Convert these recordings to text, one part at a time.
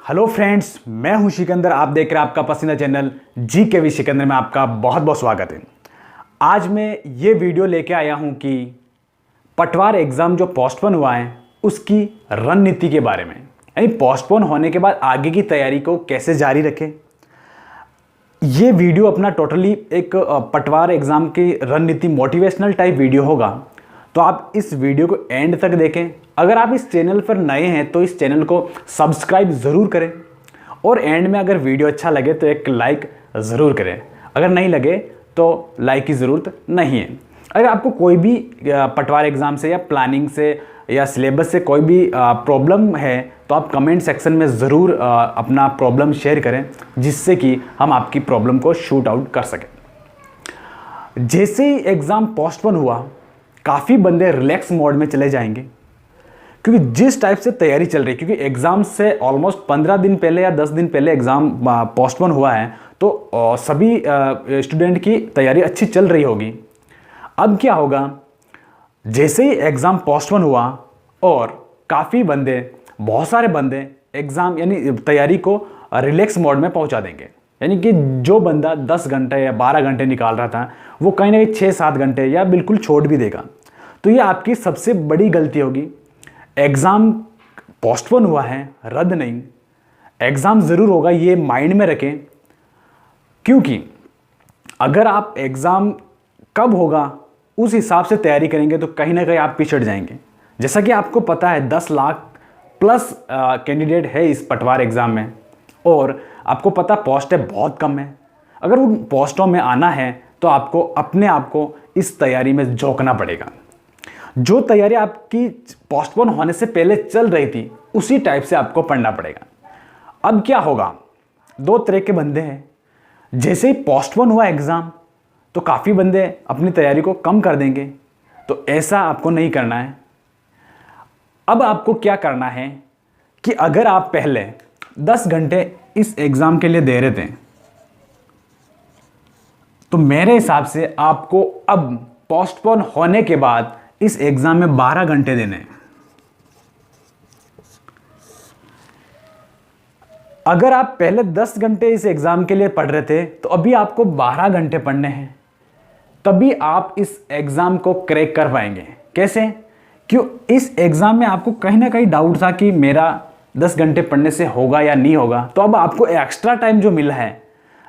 Hello friends, मैं हूं सिकंदर। आप देख रहे हैं आपका पसंदीदा चैनल जी के वी सिकंदर में आपका बहुत बहुत स्वागत है। आज मैं ये वीडियो लेके आया हूं कि पटवार एग्ज़ाम जो पोस्टपोन हुआ है उसकी रणनीति के बारे में, यानी पोस्टपोन होने के बाद आगे की तैयारी को कैसे जारी रखें। ये वीडियो अपना टोटली एक पटवार एग्ज़ाम की रणनीति मोटिवेशनल टाइप वीडियो होगा, तो आप इस वीडियो को एंड तक देखें। अगर आप इस चैनल पर नए हैं तो इस चैनल को सब्सक्राइब ज़रूर करें और एंड में अगर वीडियो अच्छा लगे तो एक लाइक ज़रूर करें। अगर नहीं लगे तो लाइक की ज़रूरत नहीं है। अगर आपको कोई भी पटवार एग्ज़ाम से या प्लानिंग से या सिलेबस से कोई भी प्रॉब्लम है तो आप कमेंट सेक्शन में ज़रूर अपना प्रॉब्लम शेयर करें, जिससे कि हम आपकी प्रॉब्लम को शूट आउट कर सकें। जैसे ही एग्ज़ाम पोस्टपोन हुआ, काफ़ी बंदे रिलैक्स मोड में चले जाएंगे, क्योंकि जिस टाइप से तैयारी चल रही है, क्योंकि एग्ज़ाम से ऑलमोस्ट 15 दिन पहले या 10 दिन पहले एग्ज़ाम पोस्टपोन हुआ है, तो सभी स्टूडेंट की तैयारी अच्छी चल रही होगी। अब क्या होगा, जैसे ही एग्ज़ाम पोस्टपोन हुआ और काफ़ी बंदे, बहुत सारे बंदे एग्ज़ाम यानी तैयारी को रिलैक्स मोड में पहुंचा देंगे। यानी कि जो बंदा 10 घंटे या 12 घंटे निकाल रहा था, वो कहीं ना कहीं 6-7 घंटे या बिल्कुल छोड़ भी देगा। तो ये आपकी सबसे बड़ी गलती होगी। एग्ज़ाम पोस्टपोन हुआ है, रद्द नहीं, एग्ज़ाम ज़रूर होगा, ये माइंड में रखें। क्योंकि अगर आप एग्ज़ाम कब होगा उस हिसाब से तैयारी करेंगे तो कहीं ना कहीं आप पिछड़ जाएंगे। जैसा कि आपको पता है 10 लाख प्लस कैंडिडेट है इस पटवार एग्ज़ाम में, और आपको पता पोस्टें बहुत कम है। अगर उन पोस्टों में आना है तो आपको अपने आप को इस तैयारी में झोंकना पड़ेगा। जो तैयारी आपकी पोस्टपोन होने से पहले चल रही थी उसी टाइप से आपको पढ़ना पड़ेगा। अब क्या होगा, दो तरह के बंदे हैं। जैसे ही पोस्टपोन हुआ एग्ज़ाम तो काफ़ी बंदे अपनी तैयारी को कम कर देंगे, तो ऐसा आपको नहीं करना है। अब आपको क्या करना है कि अगर आप पहले 10 घंटे इस एग्ज़ाम के लिए दे रहे थे, तो मेरे हिसाब से आपको अब पोस्टपोन होने के बाद इस एग्ज़ाम में 12 घंटे देने हैं। अगर आप पहले 10 घंटे इस एग्ज़ाम के लिए पढ़ रहे थे तो अभी आपको 12 घंटे पढ़ने हैं, तभी आप इस एग्ज़ाम को क्रैक कर पाएंगे। कैसे? क्यों? इस एग्ज़ाम में आपको कहीं ना कहीं डाउट था कि मेरा 10 घंटे पढ़ने से होगा या नहीं होगा, तो अब आपको एक्स्ट्रा टाइम जो मिला है,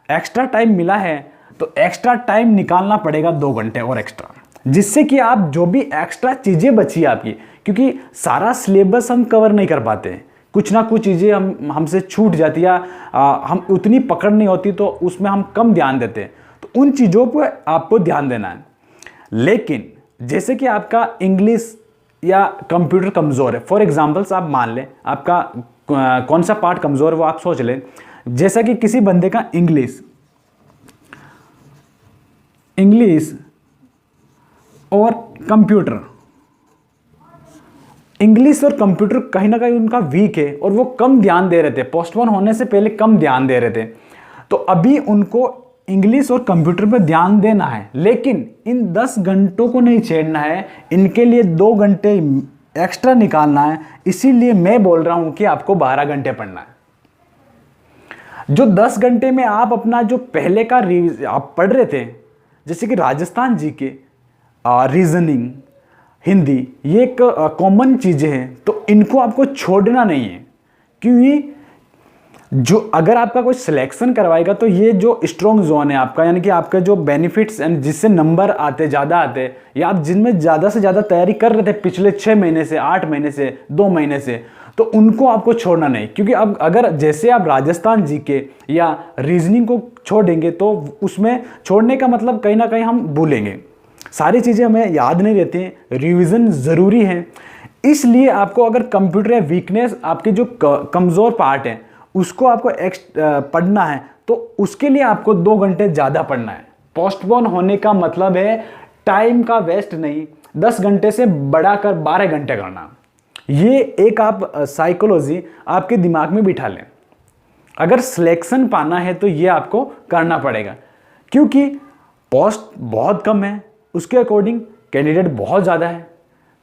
एक्स्ट्रा टाइम मिला है तो एक्स्ट्रा टाइम निकालना पड़ेगा 2 घंटे और एक्स्ट्रा, जिससे कि आप जो भी एक्स्ट्रा चीज़ें बची आपकी, क्योंकि सारा सिलेबस हम कवर नहीं कर पाते, कुछ ना कुछ चीज़ें हमसे छूट जाती है, हम उतनी पकड़ नहीं होती तो उसमें हम कम ध्यान देते हैं, तो उन चीज़ों पर आपको ध्यान देना है। लेकिन जैसे कि आपका इंग्लिश या कंप्यूटर कमज़ोर है, फॉर एग्जांपल्स आप मान लें आपका कौन सा पार्ट कमज़ोर है वो आप सोच लें। जैसा कि किसी बंदे का इंग्लिश और कंप्यूटर, इंग्लिश और कंप्यूटर कहीं ना कहीं उनका वीक है और वो कम ध्यान दे रहे थे, पोस्टपोन होने से पहले कम ध्यान दे रहे थे, तो अभी उनको इंग्लिश और कंप्यूटर पर ध्यान देना है। लेकिन इन 10 घंटों को नहीं छेड़ना है, इनके लिए 2 घंटे एक्स्ट्रा निकालना है। इसीलिए मैं बोल रहा हूं कि आपको 12 घंटे पढ़ना है। जो 10 घंटे में आप अपना जो पहले का आप पढ़ रहे थे, जैसे कि राजस्थान जी के रीजनिंग, हिंदी, ये एक कॉमन चीज़ें हैं, तो इनको आपको छोड़ना नहीं है। क्योंकि जो अगर आपका कोई सिलेक्शन करवाएगा तो ये जो स्ट्रॉन्ग जोन है आपका, यानी कि आपका जो बेनिफिट्स एंड जिससे नंबर आते ज़्यादा आते, या आप जिनमें ज़्यादा से ज़्यादा तैयारी कर रहे थे पिछले 6 महीने से, 8 महीने से, 2 महीने से, तो उनको आपको छोड़ना नहीं। क्योंकि अब अगर जैसे आप राजस्थान जीके या रीजनिंग को छोड़ेंगे तो उसमें छोड़ने का मतलब कहीं ना कहीं हम भूलेंगे, सारी चीज़ें हमें याद नहीं रहती हैं, रिविज़न ज़रूरी है। इसलिए आपको अगर कंप्यूटर या वीकनेस, आपके जो कमज़ोर पार्ट है उसको आपको पढ़ना है, तो उसके लिए आपको 2 घंटे ज़्यादा पढ़ना है। पोस्टपोन होने का मतलब है टाइम का वेस्ट नहीं, 10 घंटे से बढ़ाकर 12 घंटे करना। ये एक आप साइकोलॉजी आपके दिमाग में बिठा लें। अगर सिलेक्शन पाना है तो ये आपको करना पड़ेगा, क्योंकि पोस्ट बहुत कम है, उसके अकॉर्डिंग कैंडिडेट बहुत ज़्यादा है,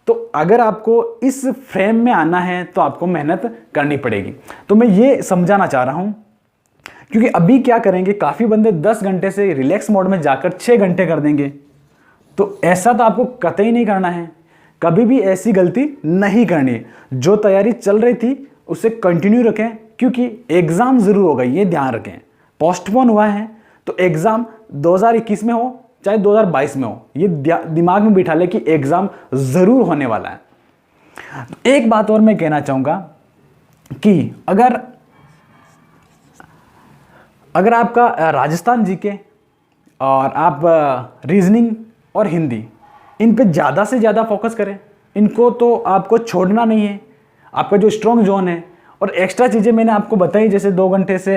तो तो अगर आपको इस फ्रेम में आना है तो आपको मेहनत करनी पड़ेगी। तो मैं ये समझाना चाह रहा हूँ, क्योंकि अभी क्या करेंगे, काफ़ी बंदे 10 घंटे से रिलैक्स मोड में जाकर 6 घंटे कर देंगे। तो ऐसा तो आपको कतई नहीं करना है, कभी भी ऐसी गलती नहीं करनी है। जो तैयारी चल रही थी उसे कंटिन्यू रखें, क्योंकि एग्ज़ाम ज़रूर होगा, ये ध्यान रखें। पोस्टपोन हुआ है तो एग्ज़ाम 2021 में हो चाहे 2022 में हो, ये दिमाग में बिठा ले कि एग्ज़ाम ज़रूर होने वाला है। तो एक बात और मैं कहना चाहूँगा कि अगर आपका राजस्थान जीके और आप रीजनिंग और हिंदी, इन पे ज़्यादा से ज़्यादा फोकस करें, इनको तो आपको छोड़ना नहीं है, आपका जो स्ट्रॉन्ग जोन है। और एक्स्ट्रा चीज़ें मैंने आपको बताई, जैसे 2 घंटे से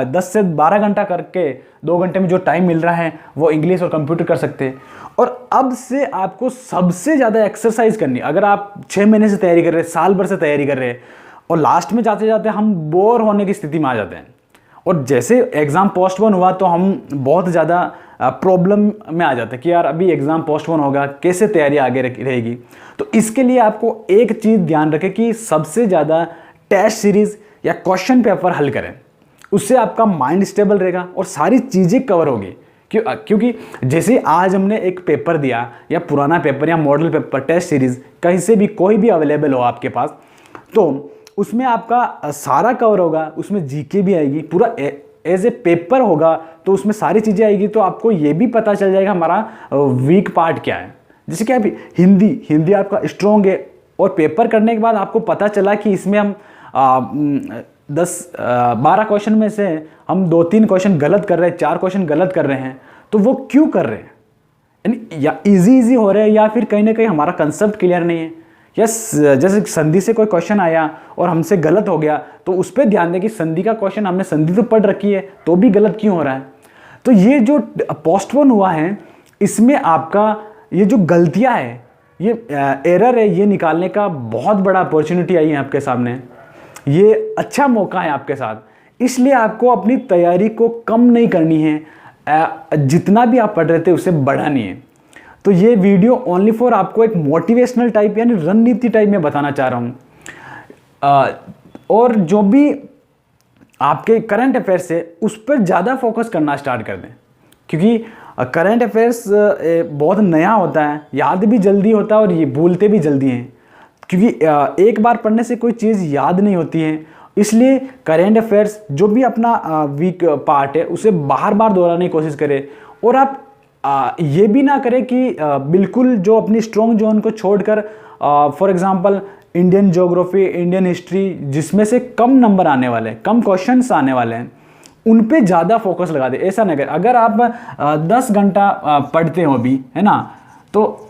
10 से 12 घंटा करके 2 घंटे में जो टाइम मिल रहा है वो इंग्लिश और कंप्यूटर कर सकते हैं। और अब से आपको सबसे ज़्यादा एक्सरसाइज करनी। अगर आप 6 महीने से तैयारी कर रहे हैं, साल भर से तैयारी कर रहे हैं, और लास्ट में जाते जाते हम बोर होने की स्थिति में आ जाते हैं, और जैसे एग्ज़ाम पोस्टपोन हुआ तो हम बहुत ज़्यादा प्रॉब्लम में आ जाते हैं कि यार अभी एग्ज़ाम पोस्टपोन होगा, कैसे तैयारी आगे रहेगी। तो इसके लिए आपको एक चीज़ ध्यान रखें कि सबसे ज़्यादा टेस्ट सीरीज़ या क्वेश्चन पेपर हल करें, उससे आपका माइंड स्टेबल रहेगा और सारी चीज़ें कवर होगी। क्योंकि जैसे आज हमने एक पेपर दिया, या पुराना पेपर या मॉडल पेपर, टेस्ट सीरीज़ कहीं से भी कोई भी अवेलेबल हो आपके पास, तो उसमें आपका सारा कवर होगा, उसमें जीके भी आएगी, पूरा एज ए पेपर होगा, तो उसमें सारी चीज़ें आएगी। तो आपको ये भी पता चल जाएगा हमारा वीक पार्ट क्या है। जैसे कि अभी हिंदी आपका स्ट्रॉन्ग है, और पेपर करने के बाद आपको पता चला कि इसमें हम 10-12 क्वेश्चन में से हम 2-3 क्वेश्चन गलत कर रहे हैं, 4 क्वेश्चन गलत कर रहे हैं। तो वो क्यों कर रहे हैं? यानी या इजी हो रहे हैं, या फिर कहीं ना कहीं हमारा कंसेप्ट क्लियर नहीं है, या जैसे संधि से कोई क्वेश्चन आया और हमसे गलत हो गया, तो उस पर ध्यान दें कि संधि का क्वेश्चन हमने संधि तो पढ़ रखी है, तो भी गलत क्यों हो रहा है। तो ये जो पोस्टपोन हुआ है, इसमें आपका ये जो गलतियां है, ये एरर है, ये निकालने का बहुत बड़ा अपॉर्चुनिटी आई है आपके सामने। ये अच्छा मौका है आपके साथ, इसलिए आपको अपनी तैयारी को कम नहीं करनी है, जितना भी आप पढ़ रहे थे उसे बढ़ानी है। तो ये वीडियो ओनली फॉर आपको एक मोटिवेशनल टाइप यानी रणनीति टाइप में बताना चाह रहा हूँ। और जो भी आपके करंट अफेयर्स है उस पर ज़्यादा फोकस करना स्टार्ट कर दें, क्योंकि करंट अफेयर्स बहुत नया होता है, याद भी जल्दी होता है और ये भूलते भी जल्दी हैं, क्योंकि एक बार पढ़ने से कोई चीज़ याद नहीं होती है। इसलिए करंट अफेयर्स जो भी अपना वीक पार्ट है उसे बार बार दोहराने की कोशिश करें। और आप ये भी ना करें कि बिल्कुल जो अपनी स्ट्रॉन्ग जोन को छोड़कर, for example Indian geography, Indian history, जिसमें से कम नंबर आने वाले हैं, कम क्वेश्चंस आने वाले हैं, उन पे ज़्यादा फोकस लगा दे। ऐसा नहीं करें। अगर आप 10 घंटा पढ़ते हो अभी, है ना, तो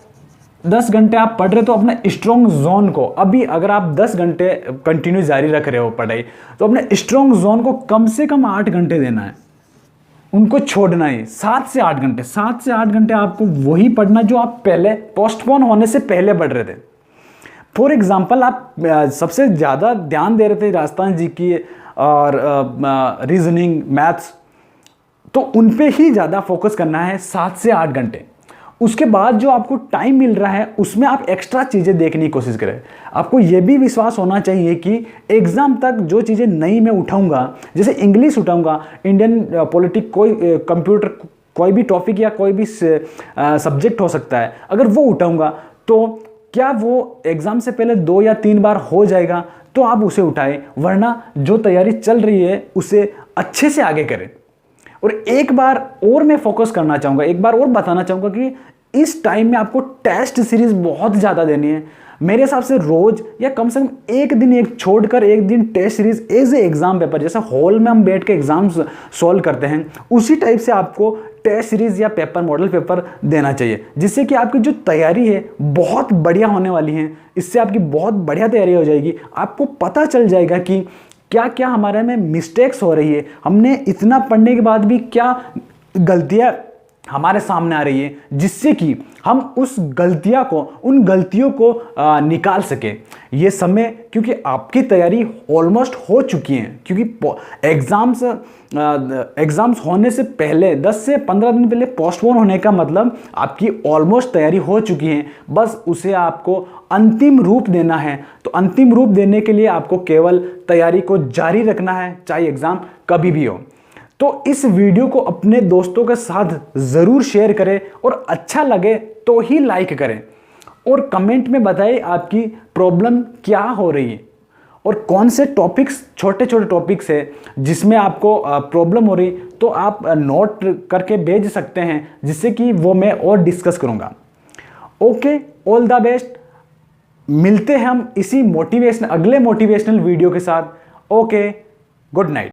10 घंटे आप पढ़ रहे तो अपने स्ट्रॉन्ग जोन को, अभी अगर आप 10 घंटे कंटिन्यू जारी रख रहे हो पढ़ाई, तो अपने स्ट्रॉन्ग जोन को कम से कम 8 घंटे देना है, उनको छोड़ना है। 7 से 8 घंटे, 7 से 8 घंटे आपको वही पढ़ना जो आप पहले पोस्टपोन होने से पहले पढ़ रहे थे। फॉर एग्जाम्पल, आप सबसे ज़्यादा ध्यान दे रहे थे राजस्थान जी की और रीजनिंग, मैथ्स, तो उन पे ही ज़्यादा फोकस करना है 7 से 8 घंटे। उसके बाद जो आपको टाइम मिल रहा है उसमें आप एक्स्ट्रा चीज़ें देखने की कोशिश करें। आपको ये भी विश्वास होना चाहिए कि एग्ज़ाम तक जो चीज़ें नई मैं उठाऊंगा, जैसे इंग्लिश उठाऊंगा, इंडियन पॉलिटिक्स, कोई कंप्यूटर, कोई भी टॉपिक या कोई भी सब्जेक्ट हो सकता है, अगर वो उठाऊंगा तो क्या वो एग्ज़ाम से पहले 2 या 3 बार हो जाएगा, तो आप उसे उठाएं, वरना जो तैयारी चल रही है उसे अच्छे से आगे करें। और एक बार और मैं फोकस करना चाहूँगा, एक बार और बताना चाहूँगा कि इस टाइम में आपको टेस्ट सीरीज बहुत ज़्यादा देनी है। मेरे हिसाब से रोज़ या कम से कम एक दिन एक छोड़कर एक दिन test series as a exam paper, जैसा हॉल में हम बैठ के एग्ज़ाम सॉल्व करते हैं, उसी टाइप से आपको टेस्ट सीरीज या पेपर, मॉडल पेपर देना चाहिए, जिससे कि आपकी जो तैयारी है बहुत बढ़िया होने वाली है। इससे आपकी बहुत बढ़िया तैयारी हो जाएगी। आपको पता चल जाएगा कि क्या क्या हमारे में मिस्टेक्स हो रही है, हमने इतना पढ़ने के बाद भी क्या गलतियाँ हमारे सामने आ रही है, जिससे कि हम उन गलतियों को निकाल सके। ये समय, क्योंकि आपकी तैयारी ऑलमोस्ट हो चुकी है, क्योंकि एग्ज़ाम्स होने से पहले 10 से 15 दिन पहले पोस्टपोन होने का मतलब आपकी ऑलमोस्ट तैयारी हो चुकी है, बस उसे आपको अंतिम रूप देना है। तो अंतिम रूप देने के लिए आपको केवल तैयारी को जारी रखना है, चाहे एग्ज़ाम कभी भी हो। तो इस वीडियो को अपने दोस्तों के साथ ज़रूर शेयर करें, और अच्छा लगे तो ही लाइक करें, और कमेंट में बताएं आपकी प्रॉब्लम क्या हो रही है, और कौन से टॉपिक्स, छोटे छोटे टॉपिक्स है जिसमें आपको प्रॉब्लम हो रही, तो आप नोट करके भेज सकते हैं, जिससे कि वो मैं और डिस्कस करूँगा। Okay, all the best. मिलते हैं हम इसी अगले मोटिवेशनल वीडियो के साथ। Okay, good night.